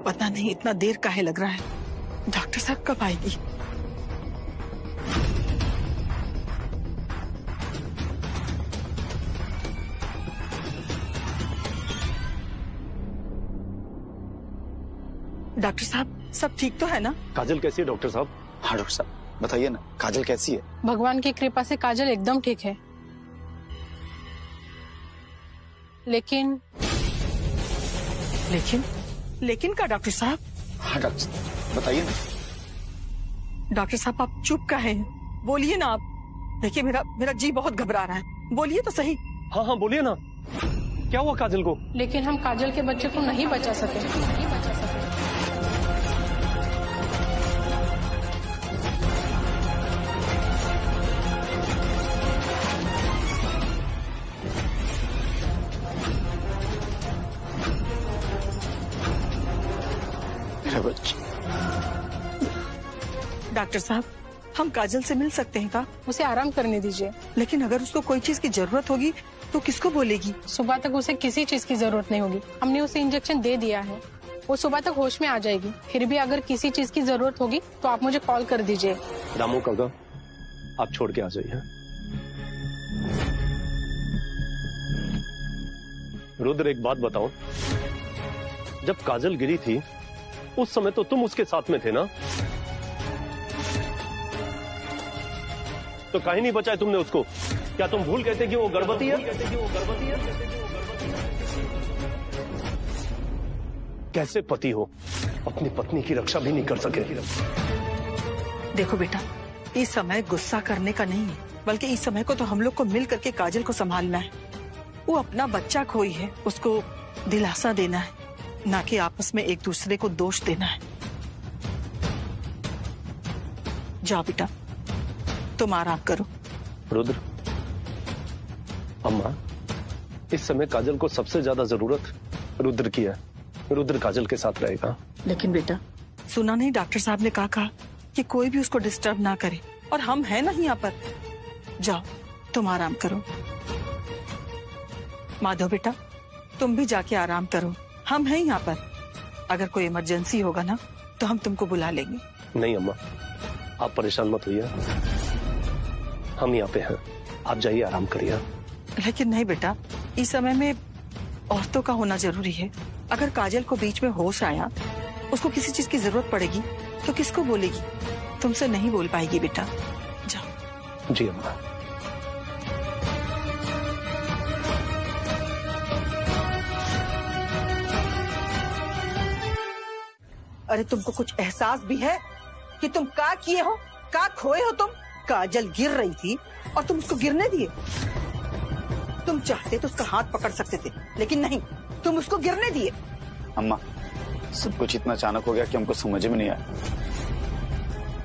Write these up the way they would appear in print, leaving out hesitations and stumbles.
पता नहीं इतना देर काहे लग रहा है। डॉक्टर साहब कब आएगी? डॉक्टर साहब सब ठीक तो है ना? काजल कैसी है डॉक्टर साहब? हाँ डॉक्टर साहब बताइए ना, काजल कैसी है? भगवान की कृपा से काजल एकदम ठीक है, लेकिन लेकिन का डॉक्टर साहब? हाँ डॉक्टर साहब बताइए ना। डॉक्टर साहब आप चुप काहे हैं? बोलिए ना आप। देखिए मेरा जी बहुत घबरा रहा है, बोलिए तो सही। हाँ हाँ बोलिए ना, क्या हुआ काजल को? लेकिन हम काजल के बच्चे को नहीं बचा सके। डॉक्टर साहब हम काजल से मिल सकते हैं का? उसे आराम करने दीजिए। लेकिन अगर उसको कोई चीज की जरूरत होगी तो किसको बोलेगी? सुबह तक उसे किसी चीज की जरूरत नहीं होगी, हमने उसे इंजेक्शन दे दिया है, वो सुबह तक होश में आ जाएगी। फिर भी अगर किसी चीज की जरूरत होगी तो आप मुझे कॉल कर दीजिए। रामू काका आप छोड़ के आ जाइए। रुद्र एक बात बताओ, जब काजल गिरी थी उस समय तो तुम उसके साथ में थे ना? तो काहे नहीं बचाए तुमने उसको? क्या तुम भूल गए थे कि वो गर्भवती है? कैसे पति हो अपनी पत्नी की रक्षा भी नहीं कर सके? देखो बेटा, इस समय गुस्सा करने का नहीं है, बल्कि इस समय को तो हम लोग को मिल करके काजल को संभालना है। वो अपना बच्चा खोई है, उसको दिलासा देना है, ना कि आपस में एक दूसरे को दोष देना है। जाओ बेटा तुम आराम करो। रुद्र, अम्मा इस समय काजल को सबसे ज्यादा जरूरत रुद्र की है। रुद्र काजल के साथ रहेगा। लेकिन बेटा सुना नहीं डॉक्टर साहब ने कहा कि कोई भी उसको डिस्टर्ब ना करे, और हम हैं ना यहाँ पर। जाओ तुम आराम करो। माधव बेटा तुम भी जाके आराम करो, हम हैं यहाँ पर। अगर कोई इमरजेंसी होगा ना तो हम तुमको बुला लेंगे। नहीं अम्मा आप परेशान मत होइए, हम यहाँ पे हैं, आप जाइए आराम करिए। लेकिन नहीं बेटा, इस समय में औरतों का होना जरूरी है। अगर काजल को बीच में होश आया, उसको किसी चीज की जरूरत पड़ेगी तो किसको बोलेगी? तुमसे नहीं बोल पाएगी बेटा। जाओ। जी अम्मा। अरे तुमको कुछ एहसास भी है कि तुम क्या किए हो, क्या खोए हो तुम? काजल गिर रही थी और तुम उसको गिरने दिए। तुम चाहते तो उसका हाथ पकड़ सकते थे, लेकिन नहीं, तुम उसको गिरने दिए। अम्मा सब कुछ इतना अचानक हो गया कि हमको समझ में नहीं आया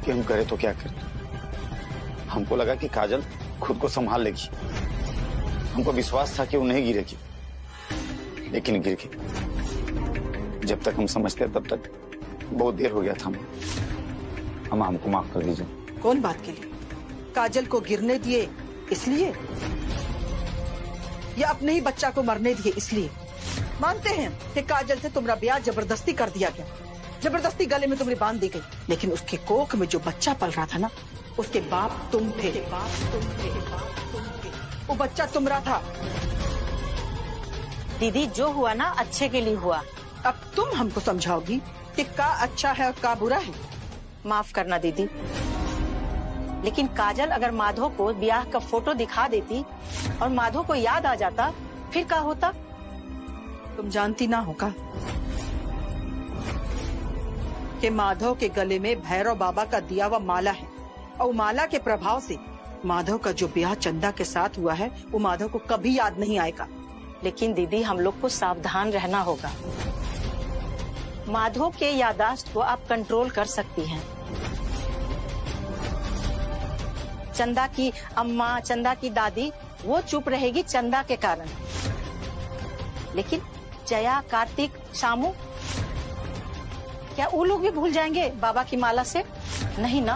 कि हम करें तो क्या करें। हमको लगा कि काजल खुद को संभाल लेगी, हमको विश्वास था कि वो नहीं गिरेगी, लेकिन गिर गई। जब तक हम समझते तब तक बहुत देर हो गया था। अम्मा हमको माफ कर दीजिए। कौन बात के लिए? काजल को गिरने दिए इसलिए, या अपने ही बच्चा को मरने दिए इसलिए? मानते हैं कि काजल से तुम्हारा ब्याह जबरदस्ती कर दिया गया, जबरदस्ती गले में तुम्हें बांध दी गई, लेकिन उसके कोख में जो बच्चा पल रहा था ना, उसके बाप तुम थे। वो बच्चा तुम्हारा था। दीदी जो हुआ ना अच्छे के लिए हुआ। अब तुम हमको समझाओगी कि क्या अच्छा है और क्या बुरा है? माफ करना दीदी, लेकिन काजल अगर माधव को ब्याह का फोटो दिखा देती और माधव को याद आ जाता, फिर क्या होता? तुम जानती ना होगा कि माधव के गले में भैरव बाबा का दिया हुआ माला है, और माला के प्रभाव से माधव का जो ब्याह चंदा के साथ हुआ है वो माधव को कभी याद नहीं आएगा। लेकिन दीदी हम लोग को सावधान रहना होगा। माधव के याददाश्त को आप कंट्रोल कर सकती हैं। चंदा की अम्मा, चंदा की दादी, वो चुप रहेगी चंदा के कारण, लेकिन जया, कार्तिक, शामू, क्या वो लोग भी भूल जाएंगे बाबा की माला से? नहीं ना।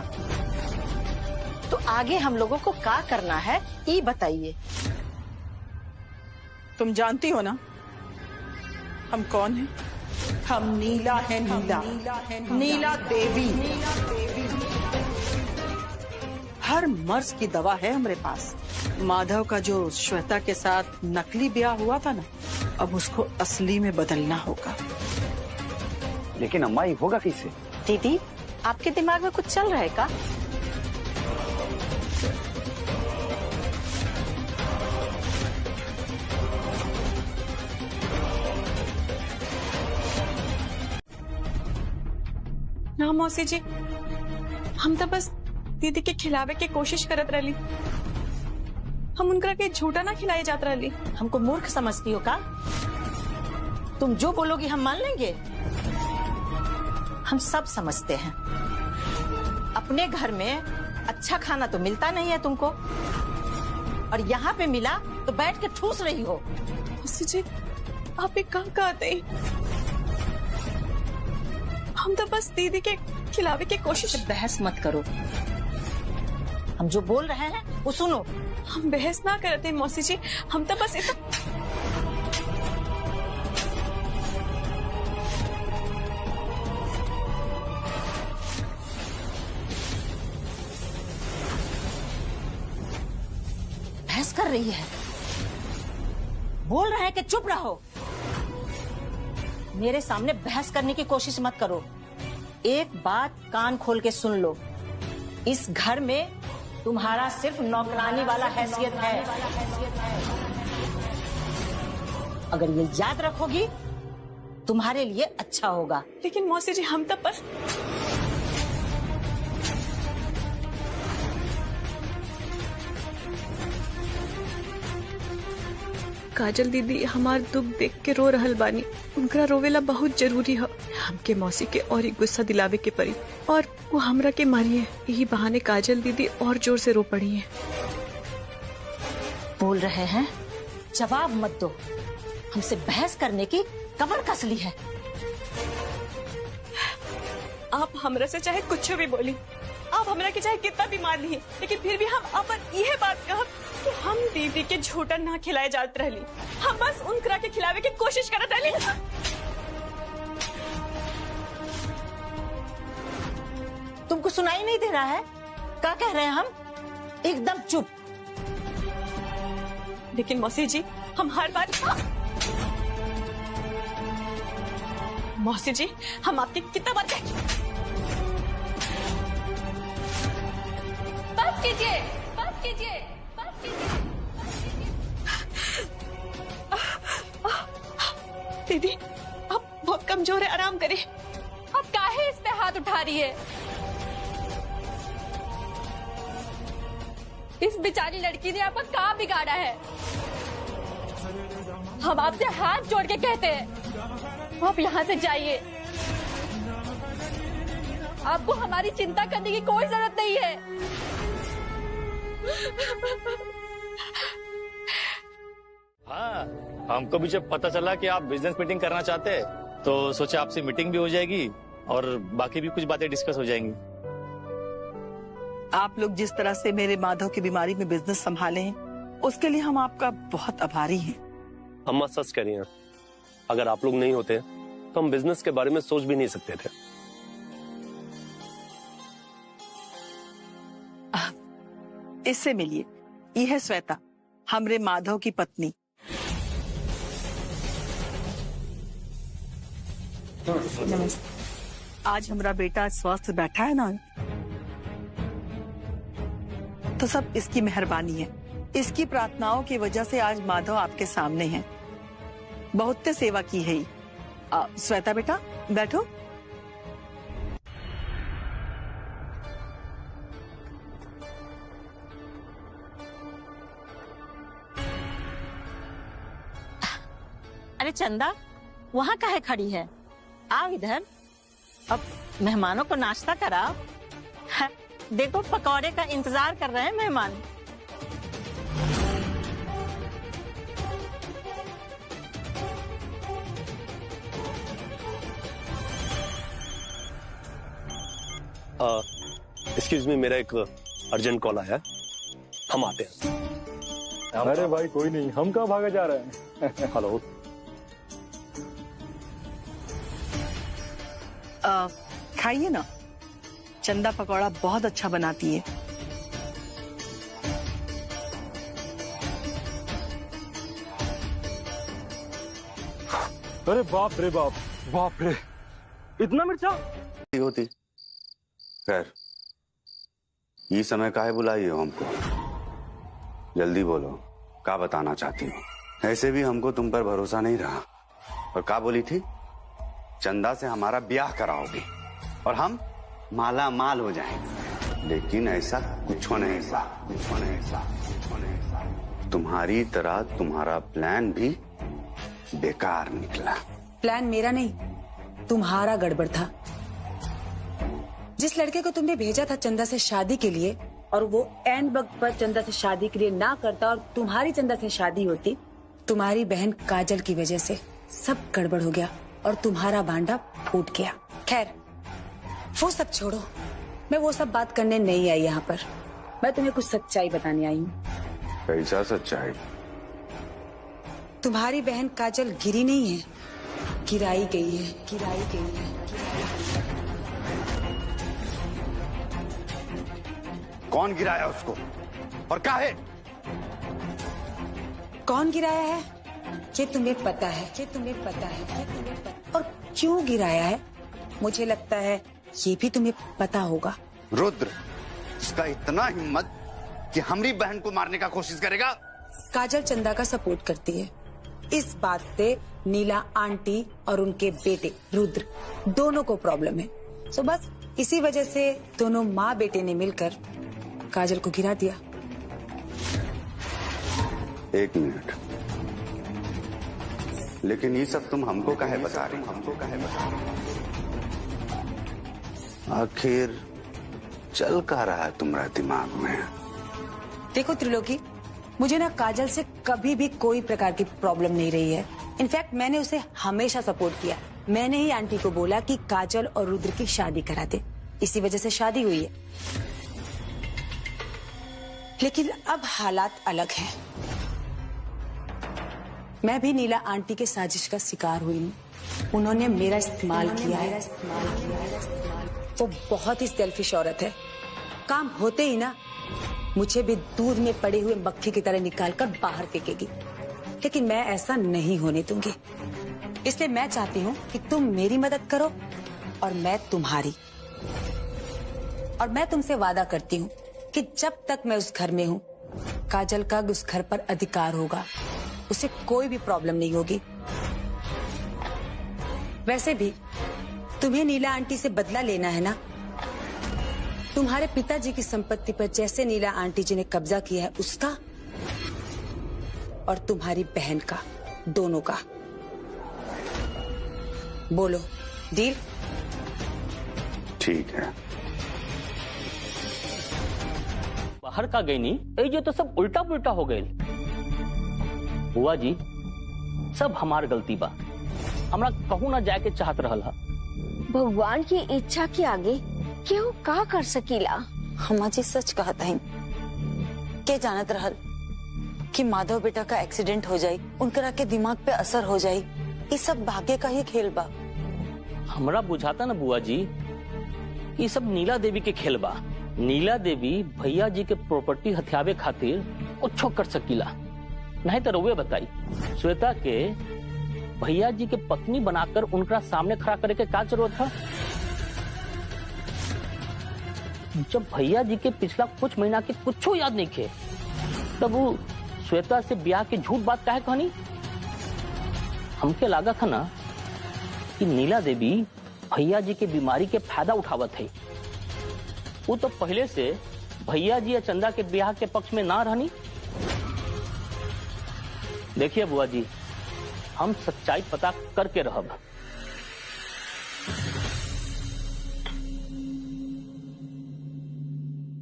तो आगे हम लोगों को क्या करना है ये बताइए। तुम जानती हो ना हम कौन हैं? हम नीला है, नीला नीला देवी। हर मर्ज की दवा है हमारे पास। माधव का जो श्वेता के साथ नकली ब्याह हुआ था ना, अब उसको असली में बदलना होगा। लेकिन अम्मा ये होगा कैसे? दीदी, आपके दिमाग में कुछ चल रहा है का? ना मौसी जी, हम तो बस दीदी के खिलावे के कोशिश करत रही। हम उनका के झूठा ना खिलाए जात रही। हमको मूर्ख समझती हो का? तुम जो बोलोगी हम मान लेंगे। हम सब समझते हैं, अपने घर में अच्छा खाना तो मिलता नहीं है तुमको, और यहाँ पे मिला तो बैठ के ठूस रही हो। मौसी जी, आप एक काम कहते हैं, हम तो बस दीदी के खिलावे की कोशिश। बहस मत करो, हम जो बोल रहे हैं वो सुनो। हम बहस ना करते मौसी जी, हम तो बस इतना। बहस कर रही है, बोल रहे हैं कि चुप रहो। मेरे सामने बहस करने की कोशिश मत करो। एक बात कान खोल के सुन लो, इस घर में तुम्हारा सिर्फ नौकरानी वाला हैसियत है। अगर ये याद रखोगी तुम्हारे लिए अच्छा होगा। लेकिन मौसी जी, हम तो बस। काजल दीदी हमार दुख देख के रो रहल बानी। उनका रोवेला बहुत जरूरी है। हमके मौसी के और एक गुस्सा दिलावे के पड़ी, और वो हमरा के मारी है। यही बहाने काजल दीदी और जोर से रो पड़ी है। बोल रहे हैं, जवाब मत दो। हमसे बहस करने की कमर कस ली है। आप हमरा से चाहे कुछ भी बोली, आप हमरा के चाहे कितना भी मार ली, लेकिन फिर भी हम अपन यह बात कहब कि हम दीदी के झूठा ना खिलाए जात रहली। हम बस उनकरा के खिलावे की कोशिश करत रहली। तुमको सुनाई नहीं दे रहा है? क्या कह रहे हैं हम? एकदम चुप। लेकिन मौसी जी, हम हर बार। मौसी जी, हम आपकी कितना बात कह। बस कीजिए, बस कीजिए, बस कीजिए। दीदी, आप बहुत कमजोर है, आराम करिए। अब काहे इस पे हाथ उठा रही है? इस बेचारी लड़की ने आपका काम बिगाड़ा है। हम आपसे हाथ जोड़ के कहते हैं, आप यहाँ से जाइए। आपको हमारी चिंता करने की कोई जरूरत नहीं है। हाँ, हमको भी जब पता चला कि आप बिजनेस मीटिंग करना चाहते हैं, तो सोचा आपसे मीटिंग भी हो जाएगी और बाकी भी कुछ बातें डिस्कस हो जाएंगी। आप लोग जिस तरह से मेरे माधव की बीमारी में बिजनेस संभाले हैं, उसके लिए हम आपका बहुत आभारी हैं। अम्मा सच कह रही हैं, अगर आप लोग नहीं होते तो हम बिजनेस के बारे में सोच भी नहीं सकते थे। इससे मिलिए, ये है श्वेता, हमरे माधव की पत्नी। नमस्ते। आज हमारा बेटा स्वस्थ बैठा है ना, तो सब इसकी मेहरबानी है। इसकी प्रार्थनाओं की वजह से आज माधव आपके सामने है। बहुत सेवा की है। श्वेता बेटा बैठो। अरे चंदा, वहाँ काहे खड़ी है? आओ इधर। अब मेहमानों को नाश्ता कराओ। देखो, पकौड़े का इंतजार कर रहे हैं मेहमान। एक्सक्यूज मी, मेरा एक अर्जेंट कॉल आया है, हम आते हैं। अरे भाई कोई नहीं, हम कहाँ भागे जा रहे हैं। हेलो। खाइए ना, चंदा पकौड़ा बहुत अच्छा बनाती है। अरे बाप रे बाप, बाप रे, इतना मिर्चा होती। खैर, ये समय काहे बुलाई हो हमको? जल्दी बोलो, क्या बताना चाहती हो? ऐसे भी हमको तुम पर भरोसा नहीं रहा। और क्या बोली थी? चंदा से हमारा ब्याह कराओगे और हम माला माल हो जाएंगे। लेकिन ऐसा कुछ नहीं सा, तुम्हारी तरह तुम्हारा प्लान भी बेकार निकला। प्लान मेरा नहीं, तुम्हारा गड़बड़ था। जिस लड़के को तुमने भेजा था चंदा से शादी के लिए और वो एंड वक्त पर चंदा से शादी के लिए ना करता और तुम्हारी चंदा से शादी होती, तुम्हारी बहन काजल की वजह से सब गड़बड़ हो गया और तुम्हारा भांडा फूट गया। खैर, वो सब छोड़ो, मैं वो सब बात करने नहीं आई यहाँ पर। मैं तुम्हें कुछ सच्चाई बताने आई हूँ। कैसा सच्चाई? तुम्हारी बहन काजल गिरी नहीं है, गिराई गई है। कौन गिराया उसको और काहे? कौन गिराया है ये तुम्हें पता है, और क्यों गिराया है मुझे लगता है ये भी तुम्हें पता होगा। रुद्र, इसका इतना हिम्मत कि हमारी बहन को मारने का कोशिश करेगा? काजल चंदा का सपोर्ट करती है। इस बात से नीला आंटी और उनके बेटे रुद्र दोनों को प्रॉब्लम है। तो बस इसी वजह से दोनों माँ बेटे ने मिलकर काजल को गिरा दिया। एक मिनट, लेकिन ये सब तुम हमको काहे बता रही? आखिर चल का रहा है तुम्हारा दिमाग में? देखो त्रिलोकी, मुझे ना काजल से कभी भी कोई प्रकार की प्रॉब्लम नहीं रही है। इनफैक्ट मैंने उसे हमेशा सपोर्ट किया। मैंने ही आंटी को बोला कि काजल और रुद्र की शादी करा दे, इसी वजह से शादी हुई है। लेकिन अब हालात अलग हैं। मैं भी नीला आंटी के साजिश का शिकार हुई हूँ। उन्होंने मेरा इस्तेमाल किया है। वो बहुत ही सेल्फिश औरत है। काम होते ही ना मुझे भी दूध में पड़े हुए मक्खी की तरह निकालकर बाहर फेंकेगी। लेकिन मैं ऐसा नहीं होने दूंगी। इसलिए मैं चाहती हूँ कि तुम मेरी मदद करो और मैं तुम्हारी। और मैं तुमसे वादा करती हूँ कि जब तक मैं उस घर में हूँ, काजल का उस घर पर अधिकार होगा। उसे कोई भी प्रॉब्लम नहीं होगी। वैसे भी तुम्हें नीला आंटी से बदला लेना है ना? तुम्हारे पिताजी की संपत्ति पर जैसे नीला आंटी जी ने कब्जा किया है उसका और तुम्हारी बहन का, दोनों का। बोलो, डील? ठीक है। बाहर का गई नहीं, ये तो सब उल्टा पुल्टा हो गए। बुआ जी, सब हमार गलती बा। हमरा कहूँ ना जाके चाहत रहल। भगवान की इच्छा के आगे केहू का कर सकीला। हमा जी सच कहता है के जानत रहल कि माधव बेटा का एक्सीडेंट हो जाये, उनकरा के दिमाग पे असर हो जाये। ये सब भाग्य का ही खेल बा। हमरा बुझाता ना बुआ जी, ये सब नीला देवी के खेल बा। नीला देवी भैया जी के प्रॉपर्टी हथियावे खातिर कुछ कर सकीला। नहीं तो रउए बताई, श्वेता के भैया जी के पत्नी बनाकर उनका सामने खड़ा करे के क्या जरूरत था? जब भैया जी के पिछला कुछ महीना के कुछ याद नहीं थे, तब वो श्वेता से ब्याह की झूठ बात काहे कहनी? हमके लगा था ना कि नीला देवी भैया जी के बीमारी के फायदा उठावत है। वो तो पहले से भैया जी या चंदा के ब्याह के पक्ष में ना रहनी। देखिए बुआ जी, हम सच्चाई पता करके रहब।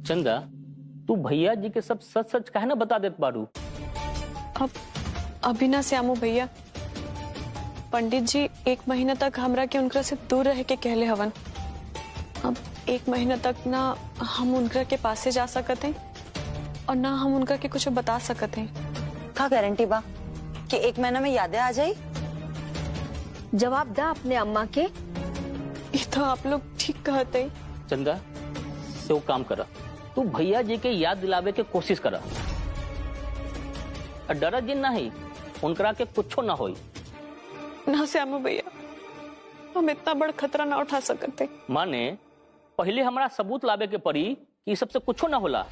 चंदा, तू भैया जी के सब सच सच काहे ना बता देत बारू? अब अभी ना श्यामू भैया, पंडित जी 1 महीना तक हमरा के उनकरा से दूर रह के कहले हवन। अब 1 महीना तक ना हम उनकरा के पास से जा सकते हैं और ना हम उनका के कुछ बता सकते हैं। का गारंटी बा कि 1 महीना में यादें आ जाये? जवाब दा अपने अम्मा के। ये तो आप लोग ठीक कहते हैं। चंदा तो काम करा, तू भैया जी के याद दिलावे के कोशिश करा। डरा जिन नहीं, उनकरा के कुछो ना होई। ना श्यामू भैया, हम इतना बड़ा खतरा ना उठा सकते। माने पहले हमारा सबूत लावे के पड़ी कि सबसे कुछो ना होला,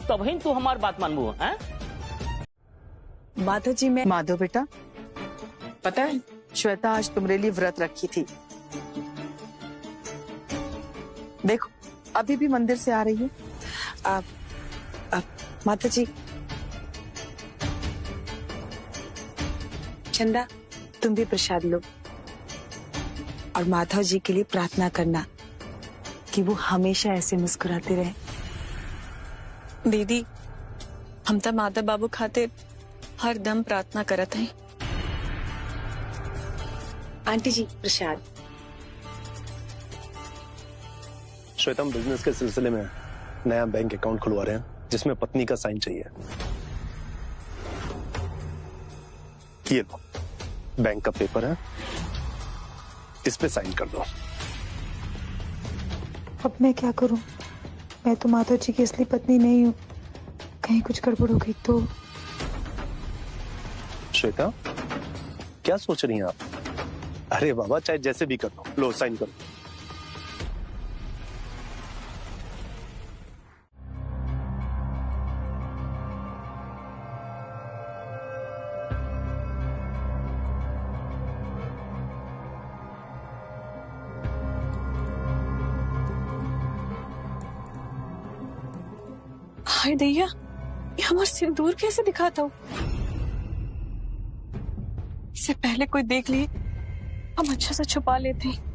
तभी तू हमार बात मानबू हैं? माधव जी मैं माधव बेटा, पता है श्वेता आज तुम्हारे लिए व्रत रखी थी। देखो अभी भी मंदिर से आ रही है। माता जी, चंदा तुम भी प्रसाद लो और माधव जी के लिए प्रार्थना करना कि वो हमेशा ऐसे मुस्कुराते रहे। दीदी, हम तो माधव बाबू खातिर हर दम प्रार्थना करत हैं। आंटी जी प्रसाद। श्वेता, हम बिजनेस के सिलसिले में नया बैंक अकाउंट खुलवा रहे हैं जिसमें पत्नी का साइन चाहिए। ये लो, बैंक का पेपर है, इस पे साइन कर दो। अब मैं क्या करूं? मैं तो माधव जी की असली पत्नी नहीं हूं। कहीं कुछ गड़बड़ हो गई तो? श्वेता, क्या सोच रही हैं आप? अरे बाबा, चाहे जैसे भी कर दो, लो साइन करो। हाय दैया, ये हमारा सिंदूर कैसे दिखाता हूँ? इससे पहले कोई देख लिए हम अच्छा से छुपा लेते हैं।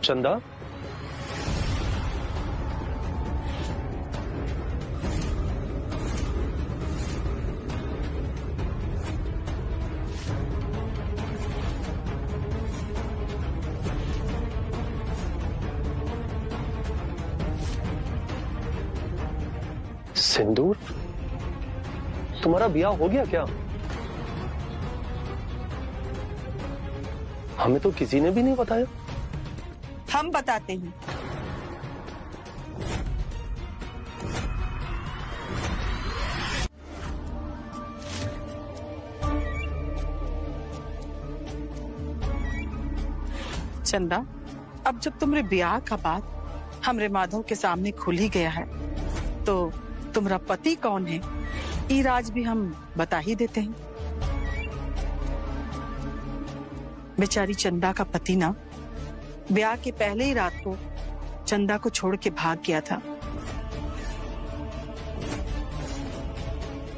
चंदा, सिंदूर? तुम्हारा ब्याह हो गया क्या? हमें तो किसी ने भी नहीं बताया। हम बताते हैं। चंदा, अब जब तुम्हारे ब्याह का बात हमरे माधव के सामने खुल ही गया है, तो तुम्हारा पति कौन है ये राज भी हम बता ही देते हैं। बेचारी चंदा का पति ना ब्याह के पहले ही रात को चंदा को छोड़ के भाग गया था।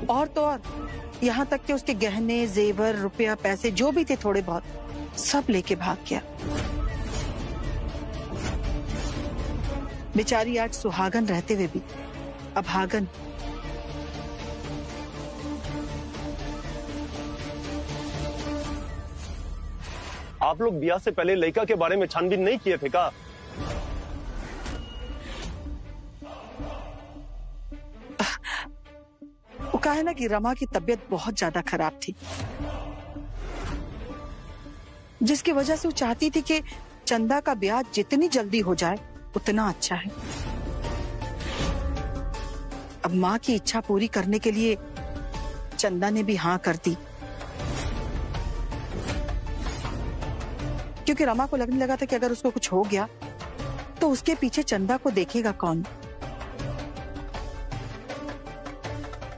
और तो और यहाँ तक कि उसके गहने, जेवर, रुपया, पैसे जो भी थे थोड़े बहुत सब लेके भाग गया। बेचारी आज सुहागन रहते हुए भी अभागन। आप लोग ब्याह से पहले लड़का के बारे में छानबीन नहीं किए थे क्या? वो कहा है ना कि रमा की तबीयत बहुत ज्यादा खराब थी, जिसकी वजह से वो चाहती थी कि चंदा का ब्याह जितनी जल्दी हो जाए उतना अच्छा है। अब माँ की इच्छा पूरी करने के लिए चंदा ने भी हाँ कर दी, क्योंकि रमा को लगने लगा था कि अगर उसको कुछ हो गया तो उसके पीछे चंदा को देखेगा कौन।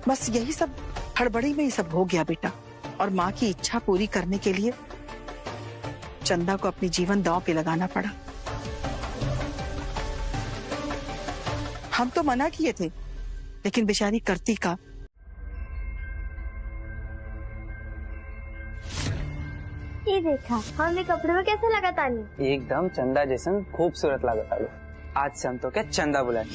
बस यही सब हड़बड़ी में ही सब हो गया बेटा। और माँ की इच्छा पूरी करने के लिए चंदा को अपनी जीवन दांव पे लगाना पड़ा। हम तो मना किए थे, लेकिन बेचारी करती का। ये देखा, हमने कपड़े में कैसे लगा तानी? एकदम चंदा जैसन खूबसूरत लागत आलू। आज से हम तो क्या चंदा बुलाए।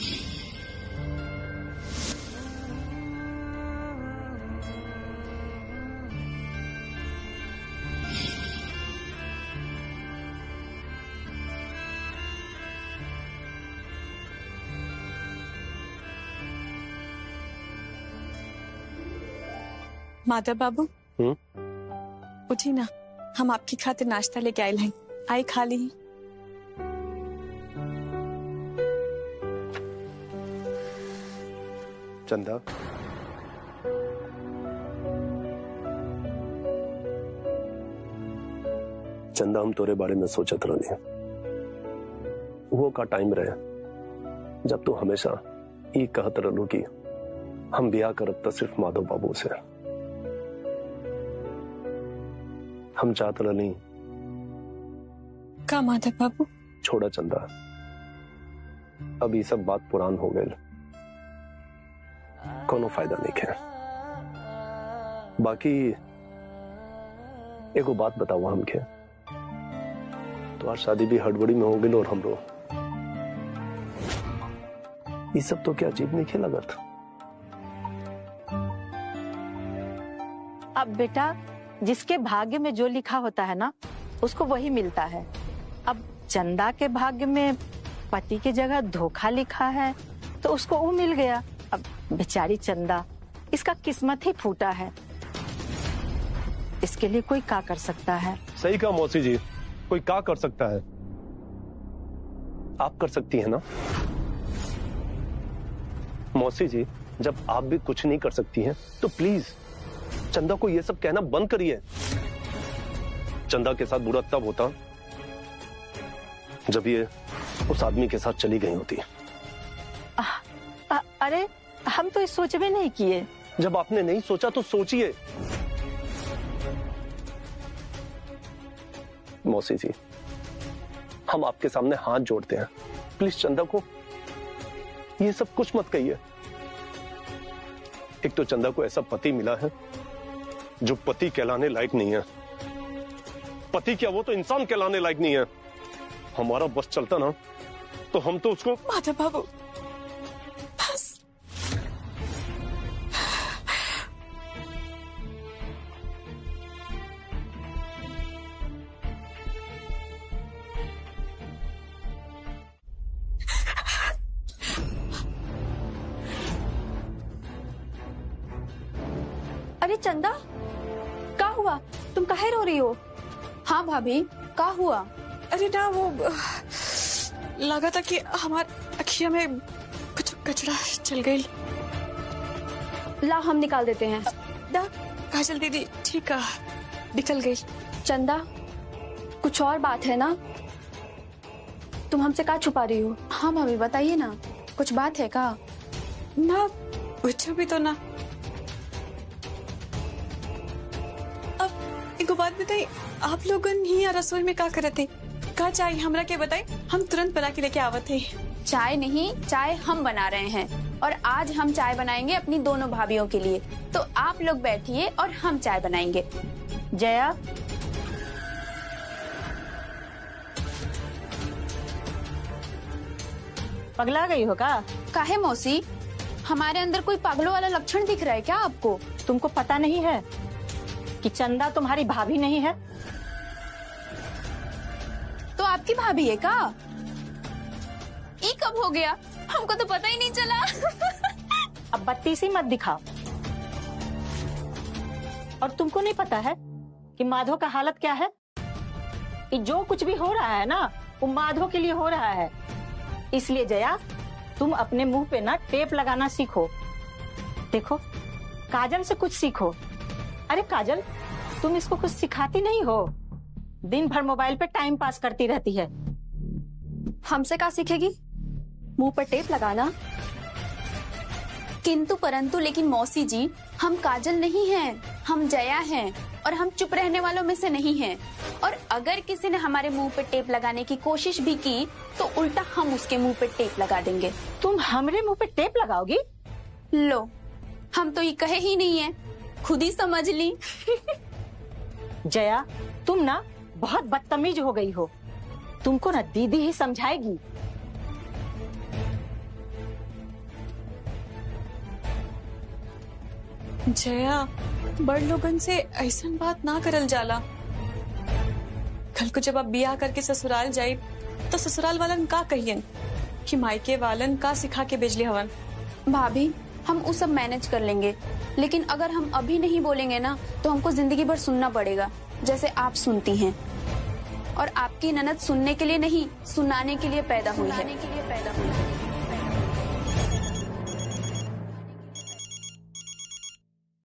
माधव बाबू उठी ना, हम आपकी खातिर नाश्ता लेके आए हैं, आई खा ली। चंदा, चंदा हम तोरे बारे में सोचत रहनी। वो का टाइम रहे जब तू हमेशा ये कहत रहलू कि हम ब्याह करब तो सिर्फ माधव बाबू से। हम चाहत रहनी। का माधव बाबू? छोड़ा चंदा, अब ये सब बात पुरान हो गई, कोनो फायदा नहीं है। बाकी एगो बात बताओ हमके, तो शादी भी हड़बड़ी में हो गई और हमरो ये सब तो क्या अजीब नहीं खेला था। अब बेटा, जिसके भाग्य में जो लिखा होता है ना, उसको वही मिलता है। अब चंदा के भाग्य में पति की जगह धोखा लिखा है, तो उसको वो मिल गया। अब बेचारी चंदा, इसका किस्मत ही फूटा है, इसके लिए कोई क्या कर सकता है। सही कहा मौसी जी, कोई क्या कर सकता है? आप कर सकती है ना मौसी जी। जब आप भी कुछ नहीं कर सकती हैं, तो प्लीज चंदा को ये सब कहना बंद करिए। चंदा के साथ बुरा तब होता जब ये उस आदमी के साथ चली गई होती। अरे हम तो इस सोच में नहीं किए। जब आपने नहीं सोचा तो सोचिए। मौसी जी, हम आपके सामने हाथ जोड़ते हैं, प्लीज चंदा को ये सब कुछ मत कहिए। एक तो चंदा को ऐसा पति मिला है जो पति कहलाने लायक नहीं है। पति क्या, वो तो इंसान कहलाने लायक नहीं है। हमारा बस चलता ना तो हम तो उसको। माधव बाबू बस। अरे चंदा, क्या हुआ? तुम काहे रो रही हो? हाँ भाभी, क्या हुआ? अरे ना, वो लगा था कि हमारे अखिया में कुछ कचरा चल गई। ला, हम निकाल देते हैं। काजल दीदी ठीक है, निकल गई। चंदा, कुछ और बात है ना? तुम हमसे क्या छुपा रही हो? हाँ भाभी बताइए ना, कुछ बात है क्या? ना कुछ भी तो ना। अब एक बात बताइए, आप लोगन ही रसोई में क्या कर रहे थे? क्या चाहिए हमरा के बताइए, हम तुरंत बना के लेके आवत थे। चाय नहीं, चाय हम बना रहे हैं, और आज हम चाय बनाएंगे अपनी दोनों भाभियों के लिए। तो आप लोग बैठिए और हम चाय बनाएंगे। जया, पगला गई हो का? काहे मौसी, हमारे अंदर कोई पागलों वाला लक्षण दिख रहा है क्या आपको? तुमको पता नहीं है कि चंदा तुम्हारी भाभी नहीं है? तो आपकी भाभी है क्या? ये कब हो गया? हमको तो पता ही नहीं चला। अब बत्तीसी मत दिखाओ। और तुमको नहीं पता है कि माधव का हालत क्या है? कि जो कुछ भी हो रहा है ना, वो माधव के लिए हो रहा है। इसलिए जया, तुम अपने मुंह पे ना टेप लगाना सीखो। देखो, काजल से कुछ सीखो। अरे काजल, तुम इसको कुछ सिखाती नहीं हो, दिन भर मोबाइल पे टाइम पास करती रहती है। हमसे क्या सीखेगी? मुंह पर टेप लगाना? किंतु परंतु लेकिन मौसी जी, हम काजल नहीं हैं, हम जया हैं, और हम चुप रहने वालों में से नहीं हैं। और अगर किसी ने हमारे मुंह पे टेप लगाने की कोशिश भी की, तो उल्टा हम उसके मुंह पे टेप लगा देंगे। तुम हमारे मुंह पे टेप लगाओगी? लो, हम तो ये कहे ही नहीं है, खुद ही समझ ली। जया, तुम ना बहुत बदतमीज हो गई हो। तुमको ना दीदी ही समझाएगी। जया, बड़ लोगन से ऐसा बात ना करल जाला। कल को जब आप बियाह करके ससुराल जाए, तो ससुराल वालन का कहियन कि मायके वालन का सिखा के भेजले हवन। भाभी, हम उस सब मैनेज कर लेंगे। लेकिन अगर हम अभी नहीं बोलेंगे ना तो हमको जिंदगी भर सुनना पड़ेगा, जैसे आप सुनती हैं। और आपकी ननद सुनने के लिए नहीं, सुनाने के लिए पैदा हुई है।